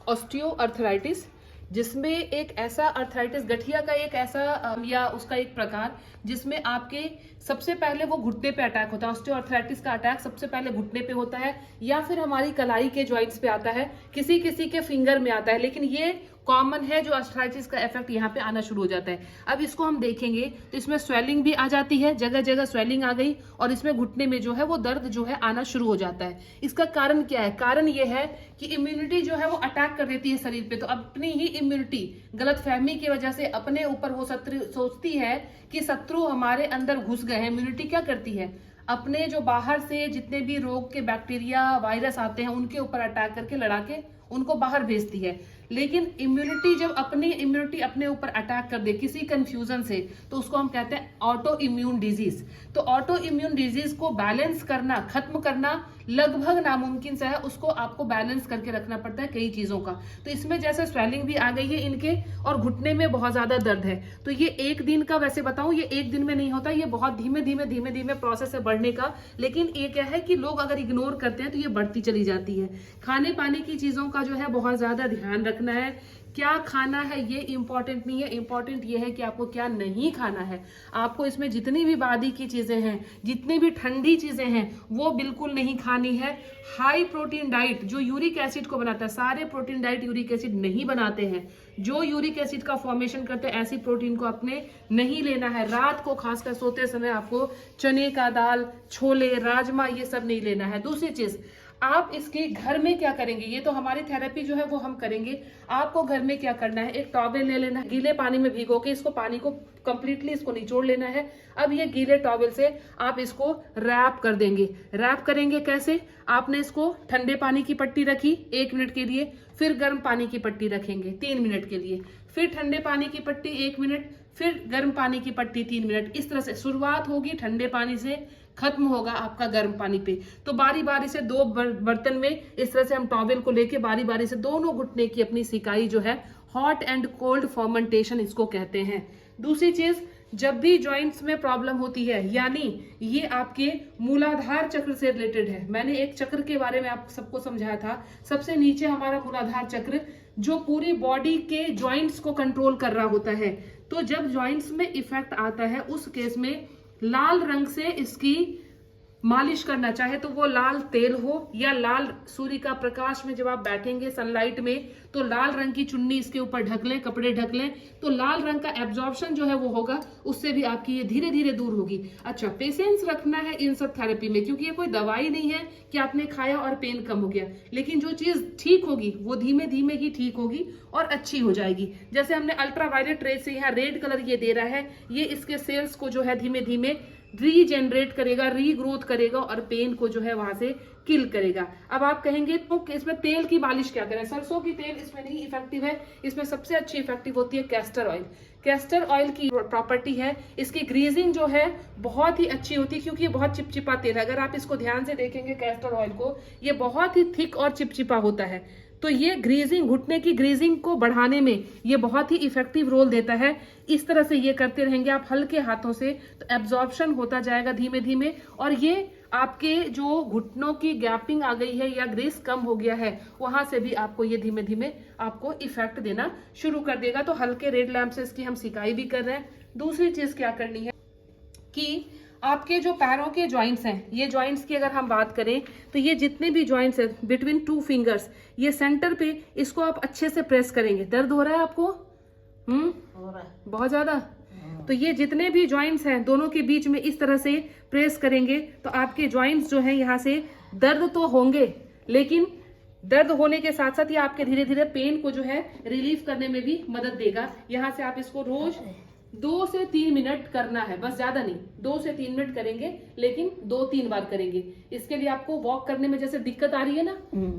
Osteo arthritis, जिसमें एक ऐसा अर्थराइटिस, गठिया का एक ऐसा या उसका एक प्रकार जिसमें आपके सबसे पहले वो घुटने पे अटैक होता है। ऑस्टियो अर्थराइटिस का अटैक सबसे पहले घुटने पे होता है या फिर हमारी कलाई के जॉइंट्स पे आता है, किसी किसी के फिंगर में आता है, लेकिन ये कॉमन है जो अर्थराइटिस का इफेक्ट यहाँ पे आना शुरू हो जाता है। अब इसको हम देखेंगे तो इसमें स्वेलिंग भी आ जाती है, जगह जगह स्वेलिंग आ गई और इसमें घुटने में जो है वो दर्द जो है आना शुरू हो जाता है। इसका कारण क्या है? कारण ये है कि इम्यूनिटी जो है वो अटैक कर देती है शरीर पे। तो अपनी ही इम्यूनिटी गलतफहमी की वजह से अपने ऊपर वो शत्रु सोचती है कि शत्रु हमारे अंदर घुस गए हैं। इम्यूनिटी क्या करती है? अपने जो बाहर से जितने भी रोग के बैक्टीरिया वायरस आते हैं उनके ऊपर अटैक करके लड़ा के उनको बाहर भेजती है। लेकिन इम्यूनिटी जब अपनी इम्यूनिटी अपने ऊपर अटैक कर दे किसी कंफ्यूजन से, तो उसको हम कहते हैं ऑटो इम्यून डिजीज। तो ऑटो इम्यून डिजीज को बैलेंस करना, खत्म करना लगभग नामुमकिन सा है। उसको आपको बैलेंस करके रखना पड़ता है कई चीजों का। तो इसमें जैसे स्वेलिंग भी आ गई है इनके और घुटने में बहुत ज्यादा दर्द है। तो ये एक दिन का, वैसे बताऊं, ये एक दिन में नहीं होता, ये बहुत धीमे धीमे धीमे धीमे प्रोसेस है बढ़ने का। लेकिन ये क्या है कि लोग अगर इग्नोर करते हैं तो ये बढ़ती चली जाती है। खाने पाने की चीजों का जो है बहुत ज्यादा ध्यान रखना है। क्या खाना है ये इंपॉर्टेंट नहीं है, इंपॉर्टेंट ये है कि आपको क्या नहीं खाना है। आपको इसमें जितनी भी बादी की चीजें हैं, जितनी भी ठंडी चीजें हैं, वो बिल्कुल नहीं खानी है। हाई प्रोटीन डाइट जो यूरिक एसिड को बनाता है, सारे प्रोटीन डाइट यूरिक एसिड नहीं बनाते हैं। जो यूरिक एसिड का फॉर्मेशन करते हैं ऐसी प्रोटीन को आपने नहीं लेना है। रात को खासकर सोते समय आपको चने का दाल, छोले, राजमा, ये सब नहीं लेना है। दूसरी चीज, आप इसके घर में क्या करेंगे, ये तो हमारी थेरेपी जो है वो हम करेंगे। आपको घर में क्या करना है, एक टॉवेल ले लेना है, गीले पानी में भिगो के इसको, पानी को कंप्लीटली इसको निचोड़ लेना है। अब ये गीले टॉवेल से आप इसको रैप कर देंगे। रैप करेंगे कैसे? आपने इसको ठंडे पानी की पट्टी रखी 1 मिनट के लिए, फिर गर्म पानी की पट्टी रखेंगे 3 मिनट के लिए, फिर ठंडे पानी की पट्टी 1 मिनट, फिर गर्म पानी की पट्टी 3 मिनट। इस तरह से शुरुआत होगी ठंडे पानी से, खत्म होगा आपका गर्म पानी पे। तो बारी बारी से 2 बर्तन में इस तरह से हम टॉवेल को लेके बारी बारी से दोनों घुटने की अपनी सिकाई जो है, हॉट एंड कोल्ड फर्मेंटेशन इसको कहते हैं। दूसरी चीज, जब भी जॉइंट्स में प्रॉब्लम होती है, यानी ये आपके मूलाधार चक्र से रिलेटेड है। मैंने एक चक्र के बारे में आप सबको समझाया था। सबसे नीचे हमारा मूलाधार चक्र जो पूरी बॉडी के जॉइंट्स को कंट्रोल कर रहा होता है। तो जब जॉइंट्स में इफेक्ट आता है उस केस में लाल रंग से इसकी मालिश करना, चाहे तो वो लाल तेल हो या लाल सूर्य का प्रकाश में जब आप बैठेंगे सनलाइट में तो लाल रंग की चुन्नी इसके ऊपर ढक लें, कपड़े ढक लें, तो लाल रंग का एब्जॉर्प्शन जो है वो होगा, उससे भी आपकी ये धीरे धीरे दूर होगी। अच्छा, पेशेंस रखना है इन सब थेरेपी में, क्योंकि ये कोई दवाई नहीं है कि आपने खाया और पेन कम हो गया। लेकिन जो चीज ठीक होगी वो धीमे धीमे ही ठीक होगी और अच्छी हो जाएगी। जैसे हमने अल्ट्रावायलेट रेज से यहाँ रेड कलर ये दे रहा है, ये इसके सेल्स को जो है धीमे धीमे रीजेनरेट करेगा, रीग्रोथ करेगा और पेन को जो है वहां से किल करेगा। अब आप कहेंगे तो इसमें तेल की मालिश क्या करें? सरसों की तेल इसमें नहीं इफेक्टिव है। इसमें सबसे अच्छी इफेक्टिव होती है कैस्टर ऑयल। कैस्टर ऑयल की प्रॉपर्टी है, इसकी ग्रीजिंग जो है बहुत ही अच्छी होती है, क्योंकि ये बहुत चिपचिपा तेल है। अगर आप इसको ध्यान से देखेंगे कैस्टर ऑयल को, ये बहुत ही थिक और चिपचिपा होता है। तो ये ग्रीजिंग, घुटने की ग्रीजिंग को बढ़ाने में ये बहुत ही इफेक्टिव रोल देता है। इस तरह से ये करते रहेंगे आप हल्के हाथों से, तो एब्जॉर्प्शन होता जाएगा धीमे धीमे, और ये आपके जो घुटनों की गैपिंग आ गई है या ग्रीस कम हो गया है, वहां से भी आपको ये धीमे धीमे आपको इफेक्ट देना शुरू कर देगा। तो हल्के रेड लैम्प से इसकी हम सिकाई भी कर रहे हैं। दूसरी चीज क्या करनी है कि आपके जो पैरों के जॉइंट्स हैं, ये जॉइंट्स की अगर हम बात करें तो ये जितने भी जॉइंट्स हैं बिटवीन 2 फिंगर्स, ये सेंटर पे इसको आप अच्छे से प्रेस करेंगे। दर्द हो रहा है आपको? हो रहा है बहुत ज्यादा। तो ये जितने भी जॉइंट्स हैं दोनों के बीच में इस तरह से प्रेस करेंगे तो आपके जॉइंट्स जो है यहाँ से दर्द तो होंगे, लेकिन दर्द होने के साथ साथ ये आपके धीरे धीरे पेन को जो है रिलीफ करने में भी मदद देगा। यहाँ से आप इसको रोज 2 से 3 मिनट करना है, बस ज्यादा नहीं, 2 से 3 मिनट करेंगे, लेकिन 2-3 बार करेंगे। इसके लिए आपको वॉक करने में जैसे दिक्कत आ रही है ना,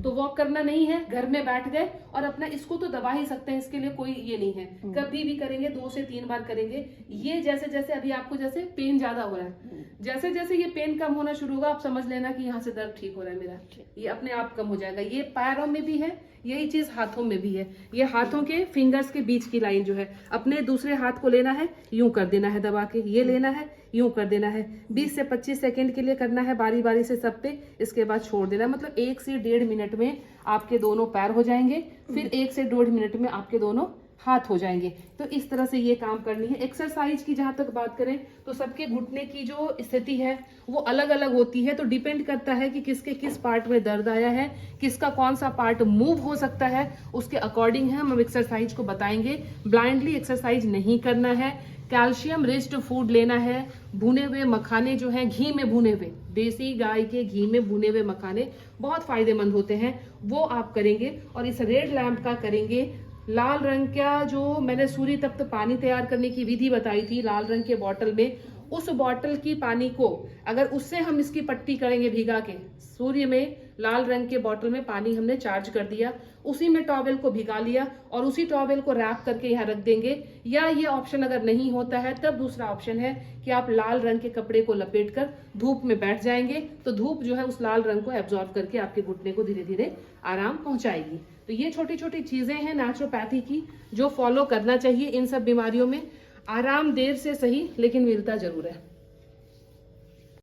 तो वॉक करना नहीं है, घर में बैठ गए और अपना इसको तो दबा ही सकते हैं, इसके लिए कोई ये नहीं है। कभी भी करेंगे 2 से 3 बार करेंगे। ये जैसे जैसे अभी आपको जैसे पेन ज्यादा हो रहा है, जैसे जैसे ये पेन कम होना शुरू होगा, आप समझ लेना कि यहाँ से दर्द ठीक हो रहा है मेरा, ये अपने आप कम हो जाएगा। ये पैरों में भी है, यही चीज हाथों में भी है। ये हाथों के फिंगर्स के बीच की लाइन जो है, अपने दूसरे हाथ को लेना है, यूं कर देना है दबा के, ये लेना है, यूं कर देना है। 20 से 25 सेकंड के लिए करना है बारी बारी से सब पे, इसके बाद छोड़ देना है। मतलब 1 से 1.5 मिनट में आपके दोनों पैर हो जाएंगे, फिर 1 से 1.5 मिनट में आपके दोनों हाथ हो जाएंगे। तो इस तरह से ये काम करनी है। एक्सरसाइज की जहां तक बात करें तो सबके घुटने की जो स्थिति है वो अलग अलग होती है, तो डिपेंड करता है कि किसके किस पार्ट में दर्द आया है, किसका कौन सा पार्ट मूव हो सकता है, उसके अकॉर्डिंग है हम एक्सरसाइज को बताएंगे। ब्लाइंडली एक्सरसाइज नहीं करना है। कैल्शियम रिच्ड फूड लेना है। भुने हुए मखाने जो हैं, घी में भुने हुए, देसी गाय के घी में भुने हुए मखाने बहुत फायदेमंद होते हैं, वो आप करेंगे। और इस रेड लैम्प का करेंगे। लाल रंग का जो मैंने सूर्य तप्त पानी तैयार करने की विधि बताई थी, लाल रंग के बॉटल में, उस बॉटल की पानी को अगर उससे हम इसकी पट्टी करेंगे भिगा के, सूर्य में लाल रंग के बॉटल में पानी हमने चार्ज कर दिया, उसी में टॉवेल को भिगा लिया और उसी टॉवेल को रैप करके यहाँ रख देंगे। या ये ऑप्शन अगर नहीं होता है तब दूसरा ऑप्शन है कि आप लाल रंग के कपड़े को लपेटकर धूप में बैठ जाएंगे, तो धूप जो है उस लाल रंग को एब्जॉर्ब करके आपके घुटने को धीरे धीरे आराम पहुंचाएगी। तो ये छोटी छोटी चीजें हैं नेचुरोपैथी की जो फॉलो करना चाहिए इन सब बीमारियों में। आराम देर से सही, लेकिन मिलता जरूर है।